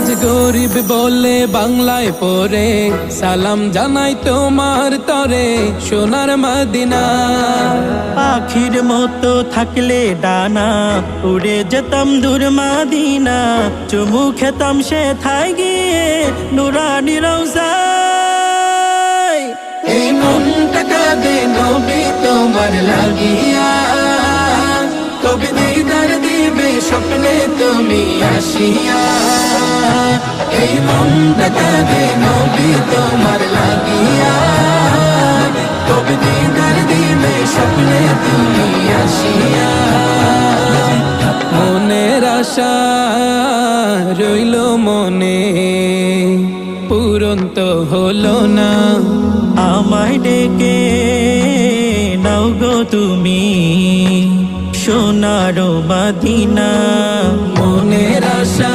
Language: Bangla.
আজ গরিব বলে বাংলায় পড়ে, সালাম জানাই তোমার তরে সোনার মদিনা। পাখির মতো থাকলে ডানা, উড়ে যেতাম দূর মদিনা। চুমু খেতাম সে থাই গিয়ে নুরানি রওজায়। এই মনটা কাঁদে নবী তোমার লাগিয়া, কবে দিদার দিবে স্বপ্নে তুমি আসিয়া। এই মনটা কাঁদে নবী তোমার লাগিয়া, কবে দিদার দিবে স্বপ্নে তুমি আসিয়া। মনের আশা রইল মনে, পূরণ তো হলো না। আমায় ডেকে নাও গো তুমি সোনার মদিনা। মনের আশা